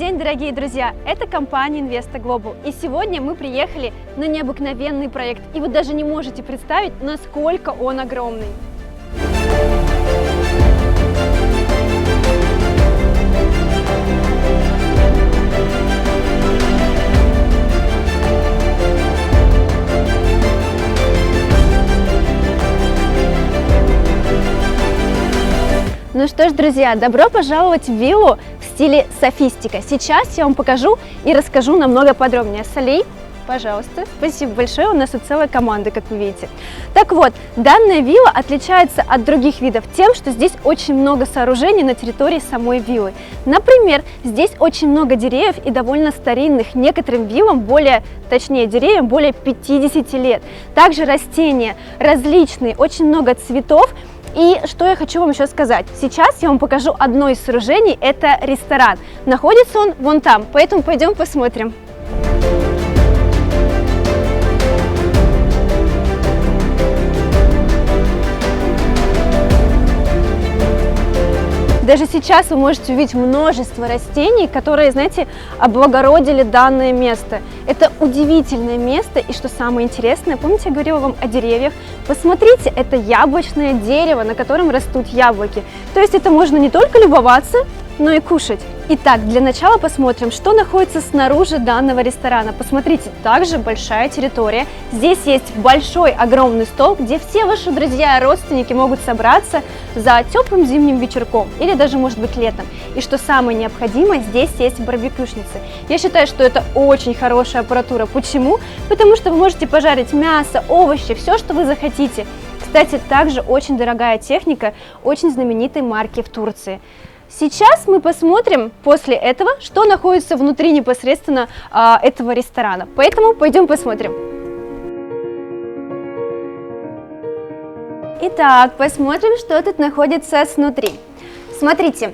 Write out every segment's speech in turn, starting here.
день, дорогие друзья! Это компания Investa Global, и сегодня мы приехали на необыкновенный проект, и вы даже не можете представить, насколько он огромный. Ну что ж, друзья, добро пожаловать в виллу в стиле софистика. Сейчас я вам покажу и расскажу намного подробнее. Солей, пожалуйста. Спасибо большое, у нас тут целая команда, как вы видите. Так вот, данная вилла отличается от других видов тем, что здесь очень много сооружений на территории самой виллы. Например, здесь очень много деревьев и довольно старинных, некоторым виллам деревьям более 50 лет. Также растения различные, очень много цветов. И что я хочу вам еще сказать. Сейчас я вам покажу одно из сооружений, это ресторан. Находится он вон там, поэтому пойдем посмотрим. Даже сейчас вы можете увидеть множество растений, которые, знаете, облагородили данное место. Это удивительное место, и что самое интересное, помните, я говорила вам о деревьях? Посмотрите, это яблочное дерево, на котором растут яблоки. То есть это можно не только любоваться, но и кушать. Итак, для начала посмотрим, что находится снаружи данного ресторана. Посмотрите, также большая территория. Здесь есть большой, огромный стол, где все ваши друзья и родственники могут собраться за теплым зимним вечерком или даже, может быть, летом. И что самое необходимое, здесь есть барбекюшницы. Я считаю, что это очень хорошая аппаратура. Почему? Потому что вы можете пожарить мясо, овощи, все, что вы захотите. Кстати, также очень дорогая техника, очень знаменитой марки в Турции. Сейчас мы посмотрим после этого, что находится внутри непосредственно этого ресторана. Поэтому пойдем посмотрим. Итак, посмотрим, что тут находится снутри. Смотрите,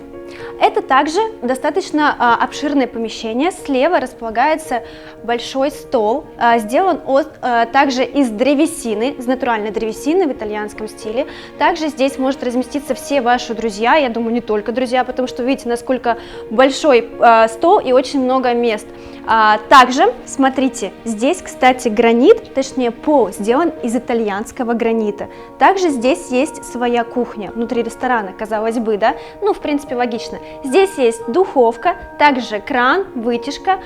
это также достаточно обширное помещение. Слева располагается большой стол. Сделан он также из древесины, из натуральной древесины в итальянском стиле. Также здесь может разместиться все ваши друзья. Я думаю, не только друзья, потому что видите, насколько большой стол и очень много мест. Также, смотрите, здесь, кстати, гранит, точнее пол, сделан из итальянского гранита. Также здесь есть своя кухня внутри ресторана, казалось бы, да? Ну, в принципе, логично. Здесь есть духовка, также кран, вытяжка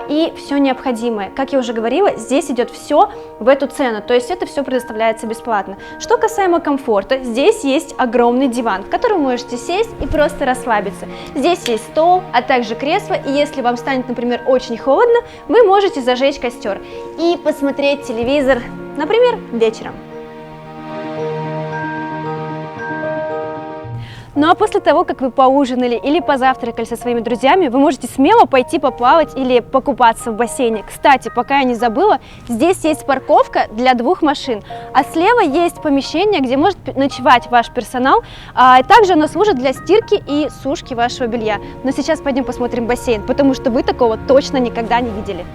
и все необходимое. Как я уже говорила, здесь идет все в эту цену, то есть это все предоставляется бесплатно. Что касаемо комфорта, здесь есть огромный диван, в котором вы можете сесть и просто расслабиться. Здесь есть стол, а также кресло, и если вам станет, например, очень холодно, вы можете зажечь костер и посмотреть телевизор, например, вечером. Ну а после того, как вы поужинали или позавтракали со своими друзьями, вы можете смело пойти поплавать или покупаться в бассейне. Кстати, пока я не забыла, здесь есть парковка для 2 машин, а слева есть помещение, где может ночевать ваш персонал. Также оно служит для стирки и сушки вашего белья. Но сейчас пойдем посмотрим бассейн, потому что вы такого точно никогда не видели.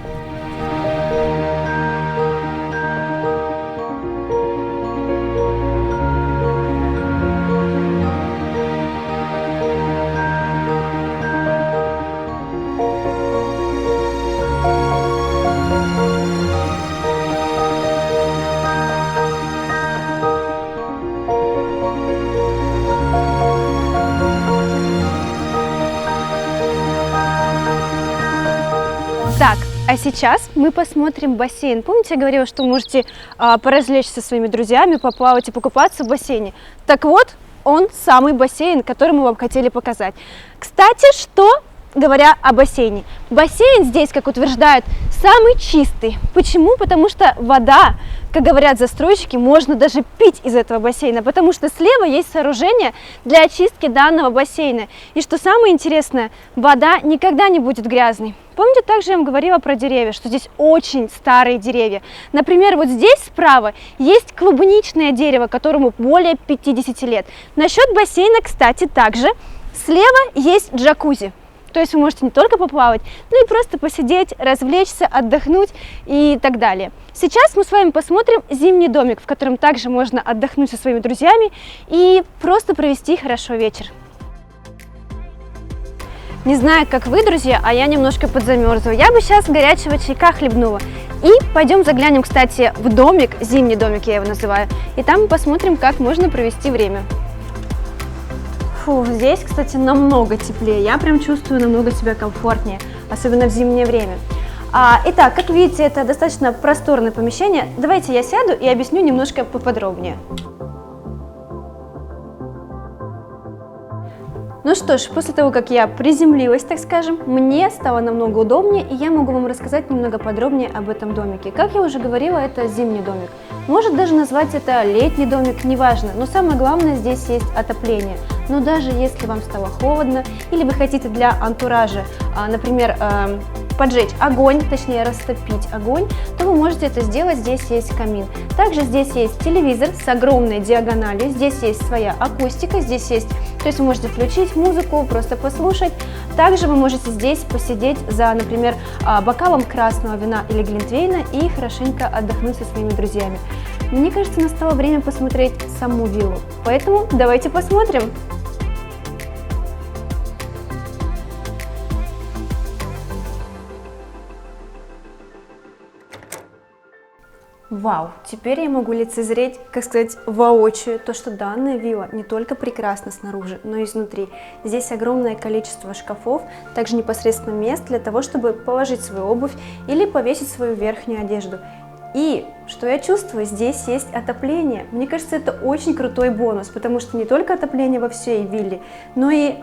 Так, а сейчас мы посмотрим бассейн. Помните, я говорила, что вы можете поразвлечься со своими друзьями, поплавать и покупаться в бассейне? Так вот, он самый бассейн, который мы вам хотели показать. Кстати, что говоря о бассейне? Бассейн здесь, как утверждают, самый чистый. Почему? Потому что вода, как говорят застройщики, можно даже пить из этого бассейна, потому что слева есть сооружение для очистки данного бассейна. И что самое интересное, вода никогда не будет грязной. Помните, также я вам говорила про деревья, что здесь очень старые деревья. Например, вот здесь справа есть клубничное дерево, которому более 50 лет. Насчет бассейна, кстати, также слева есть джакузи. То есть вы можете не только поплавать, но и просто посидеть, развлечься, отдохнуть и так далее. Сейчас мы с вами посмотрим зимний домик, в котором также можно отдохнуть со своими друзьями и просто провести хорошо вечер. Не знаю, как вы, друзья, а я немножко подзамерзла. Я бы сейчас горячего чайка хлебнула. И пойдем заглянем, кстати, в домик, зимний домик я его называю, и там посмотрим, как можно провести время. Фу, здесь, кстати, намного теплее, я прям чувствую намного себя комфортнее, особенно в зимнее время. Итак, как видите, это достаточно просторное помещение. Давайте я сяду и объясню немножко поподробнее. Ну что ж, после того, как я приземлилась, так скажем, мне стало намного удобнее, и я могу вам рассказать немного подробнее об этом домике. Как я уже говорила, это зимний домик. Может даже назвать это летний домик, неважно, но самое главное, здесь есть отопление. Но даже если вам стало холодно, или вы хотите для антуража, например, поджечь огонь, точнее растопить огонь, то вы можете это сделать, здесь есть камин. Также здесь есть телевизор с огромной диагональю, здесь есть своя акустика, здесь есть, то есть вы можете включить музыку, просто послушать. Также вы можете здесь посидеть за, например, бокалом красного вина или глинтвейна и хорошенько отдохнуть со своими друзьями. Мне кажется, настало время посмотреть саму виллу, поэтому давайте посмотрим. Вау, теперь я могу лицезреть, как сказать, воочию то, что данная вилла не только прекрасна снаружи, но и изнутри. Здесь огромное количество шкафов, также непосредственно мест для того, чтобы положить свою обувь или повесить свою верхнюю одежду. И что я чувствую, здесь есть отопление. Мне кажется, это очень крутой бонус, потому что не только отопление во всей вилле, но и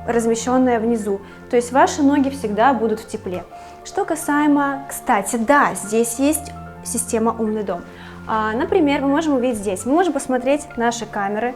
размещенное внизу. То есть ваши ноги всегда будут в тепле. Что касаемо, кстати, да, здесь есть система «Умный дом». Например, мы можем увидеть здесь, мы можем посмотреть наши камеры,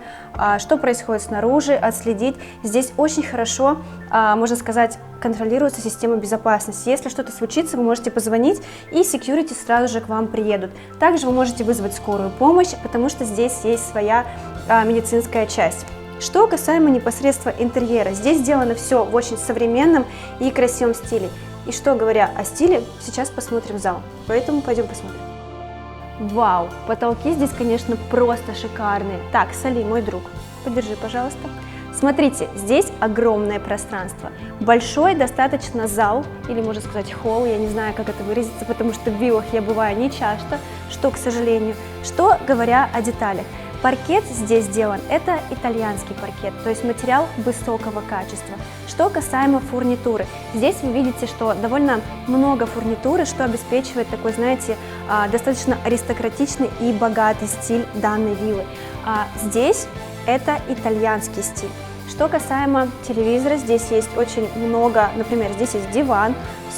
что происходит снаружи, отследить. Здесь очень хорошо, можно сказать, контролируется система безопасности. Если что-то случится, вы можете позвонить, и security сразу же к вам приедут. Также вы можете вызвать скорую помощь, потому что здесь есть своя медицинская часть. Что касаемо непосредственно интерьера, здесь сделано все в очень современном и красивом стиле. И что говоря о стиле, сейчас посмотрим зал, поэтому пойдем посмотрим. Вау, потолки здесь, конечно, просто шикарные. Так, Сали, мой друг, подержи, пожалуйста. Смотрите, здесь огромное пространство, большой достаточно зал, или можно сказать холл, я не знаю, как это выразиться, потому что в виллах я бываю не часто, что, к сожалению. Что говоря о деталях. Паркет здесь сделан, это итальянский паркет, то есть материал высокого качества. Что касаемо фурнитуры, здесь вы видите, что довольно много фурнитуры, что обеспечивает такой, знаете, достаточно аристократичный и богатый стиль данной виллы. Здесь это итальянский стиль. Что касаемо телевизора, здесь есть очень много, например, здесь есть диван,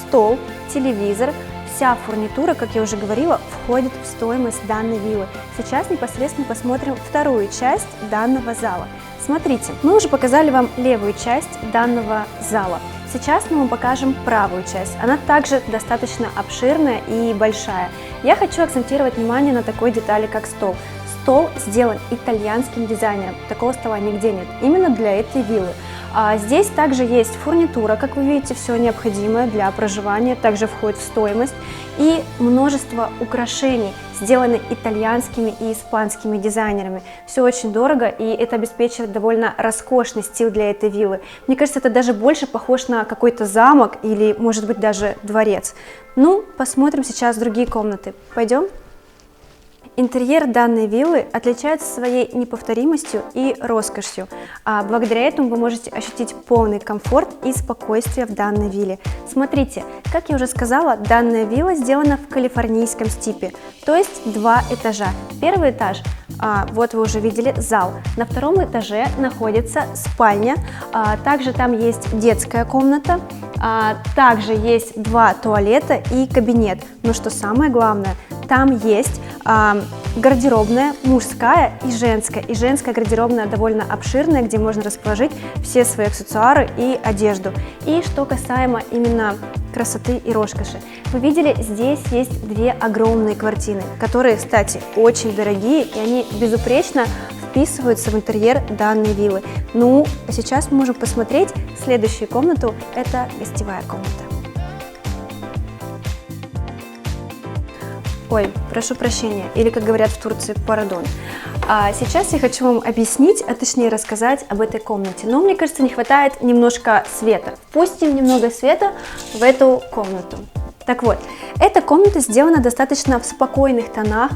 стол, телевизор. Вся фурнитура, как я уже говорила, входит в стоимость данной виллы. Сейчас непосредственно посмотрим вторую часть данного зала. Смотрите, мы уже показали вам левую часть данного зала. Сейчас мы вам покажем правую часть. Она также достаточно обширная и большая. Я хочу акцентировать внимание на такой детали, как стол. Стол сделан итальянским дизайнером. Такого стола нигде нет. Именно для этой виллы. Здесь также есть фурнитура, как вы видите, все необходимое для проживания, также входит в стоимость. И множество украшений, сделаны итальянскими и испанскими дизайнерами. Все очень дорого, и это обеспечивает довольно роскошный стиль для этой виллы. Мне кажется, это даже больше похож на какой-то замок или, может быть, даже дворец. Ну, посмотрим сейчас другие комнаты. Пойдем? Интерьер данной виллы отличается своей неповторимостью и роскошью. Благодаря этому вы можете ощутить полный комфорт и спокойствие в данной вилле. Смотрите, как я уже сказала, данная вилла сделана в калифорнийском стиле, то есть два этажа. Первый этаж, вот вы уже видели, зал. На втором этаже находится спальня, также там есть детская комната, также есть два туалета и кабинет. Но что самое главное, там есть гардеробная мужская и женская. И женская гардеробная довольно обширная, где можно расположить все свои аксессуары и одежду. И что касаемо именно красоты и роскоши. Вы видели, здесь есть две огромные картины, которые, кстати, очень дорогие, и они безупречно вписываются в интерьер данной виллы. Ну, а сейчас мы можем посмотреть следующую комнату, это гостевая комната. Ой, прошу прощения, или, как говорят в Турции, пардон. А сейчас я хочу вам объяснить, а точнее рассказать об этой комнате. Но мне кажется, не хватает немножко света. Впустим немного света в эту комнату. Так вот, эта комната сделана достаточно в спокойных тонах,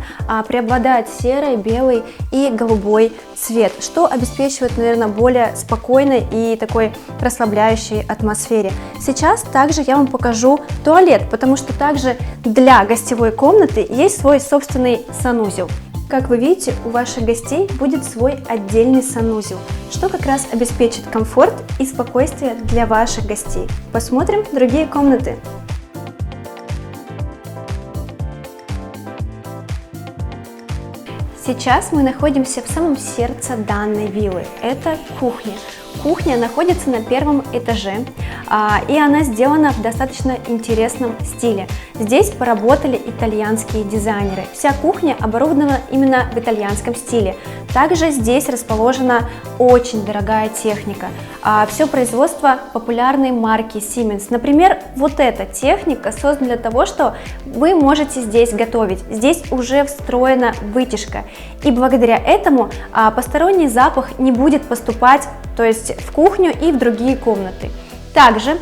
преобладает серый, белый и голубой цвет, что обеспечивает, наверное, более спокойной и такой расслабляющей атмосфере. Сейчас также я вам покажу туалет, потому что также для гостевой комнаты есть свой собственный санузел. Как вы видите, у ваших гостей будет свой отдельный санузел, что как раз обеспечит комфорт и спокойствие для ваших гостей. Посмотрим другие комнаты. Сейчас мы находимся в самом сердце данной виллы. Это кухня. Кухня находится на первом этаже, и она сделана в достаточно интересном стиле. Здесь поработали итальянские дизайнеры. Вся кухня оборудована именно в итальянском стиле. Также здесь расположена очень дорогая техника. Все производство популярной марки Siemens. Например, вот эта техника создана для того, что вы можете здесь готовить. Здесь уже встроена вытяжка. И благодаря этому посторонний запах не будет поступать, то есть в кухню и в другие комнаты. Также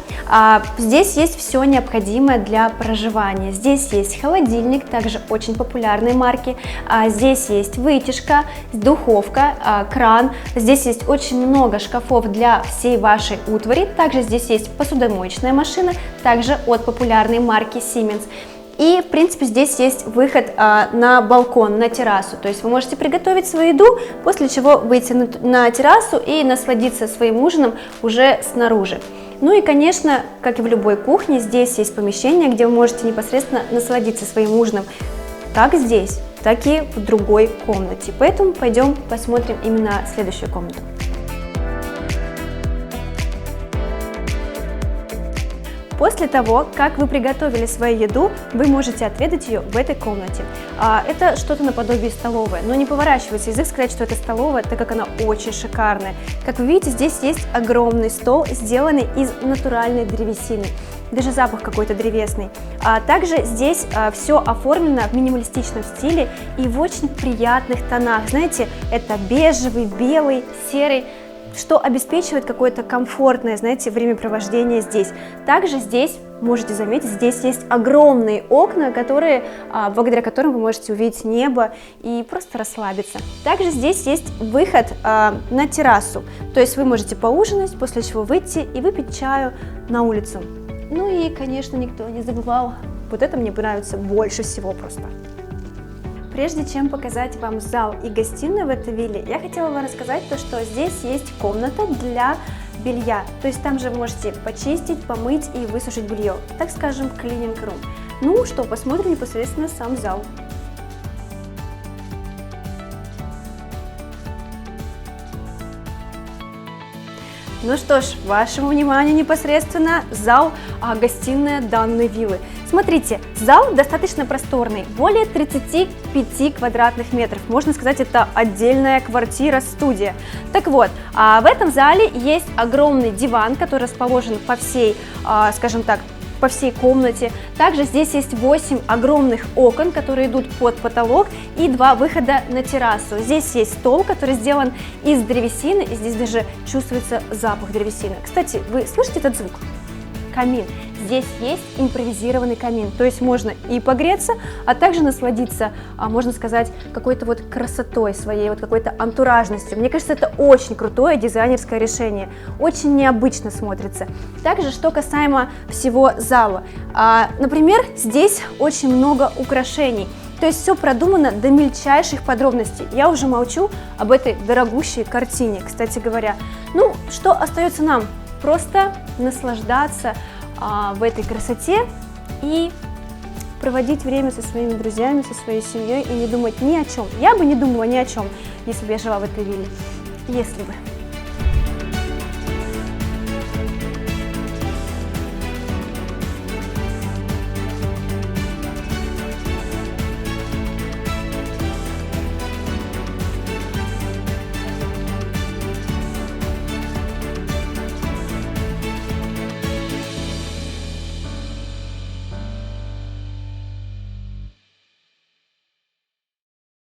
здесь есть все необходимое для проживания. Здесь есть холодильник, также очень популярной марки. Здесь есть вытяжка, духовка, кран. Здесь есть очень много шкафов для всей вашей утвари. Также здесь есть посудомоечная машина, также от популярной марки Siemens. И, в принципе, здесь есть выход на балкон, на террасу. То есть вы можете приготовить свою еду, после чего выйти на террасу и насладиться своим ужином уже снаружи. Ну и, конечно, как и в любой кухне, здесь есть помещение, где вы можете непосредственно насладиться своим ужином как здесь, так и в другой комнате. Поэтому пойдем посмотрим именно следующую комнату. После того, как вы приготовили свою еду, вы можете отведать ее в этой комнате. Это что-то наподобие столовой, но не поворачивайте язык сказать, что это столовая, так как она очень шикарная. Как вы видите, здесь есть огромный стол, сделанный из натуральной древесины. Даже запах какой-то древесный. Также здесь все оформлено в минималистичном стиле и в очень приятных тонах. Знаете, это бежевый, белый, серый, что обеспечивает какое-то комфортное, знаете, времяпровождение здесь. Также здесь, можете заметить, здесь есть огромные окна, благодаря которым вы можете увидеть небо и просто расслабиться. Также здесь есть выход на террасу, то есть вы можете поужинать, после чего выйти и выпить чаю на улицу. Ну и, конечно, никто не забывал, вот это мне нравится больше всего просто. Прежде чем показать вам зал и гостиную в этой вилле, я хотела вам рассказать то, что здесь есть комната для белья. То есть там же вы можете почистить, помыть и высушить белье. Так скажем, cleaning room. Ну что, посмотрим непосредственно сам зал. Ну что ж, вашему вниманию непосредственно зал, гостиная данной виллы. Смотрите, зал достаточно просторный, более 35 квадратных метров. Можно сказать, это отдельная квартира-студия. Так вот, в этом зале есть огромный диван, который расположен по всей, скажем так, по всей комнате. Также здесь есть 8 огромных окон, которые идут под потолок, и 2 выхода на террасу. Здесь есть стол, который сделан из древесины, и здесь даже чувствуется запах древесины. Кстати, вы слышите этот звук? Камин. Здесь есть импровизированный камин, то есть можно и погреться, а также насладиться, можно сказать, какой-то вот красотой своей, вот какой-то антуражностью. Мне кажется, это очень крутое дизайнерское решение, очень необычно смотрится. Также, что касаемо всего зала, например, здесь очень много украшений. То есть все продумано до мельчайших подробностей. Я уже молчу об этой дорогущей картине, кстати говоря. Ну, что остается нам? Просто наслаждаться в этой красоте и проводить время со своими друзьями, со своей семьей и не думать ни о чем. Я бы не думала ни о чем, если бы я жила в этой вилле. Если бы.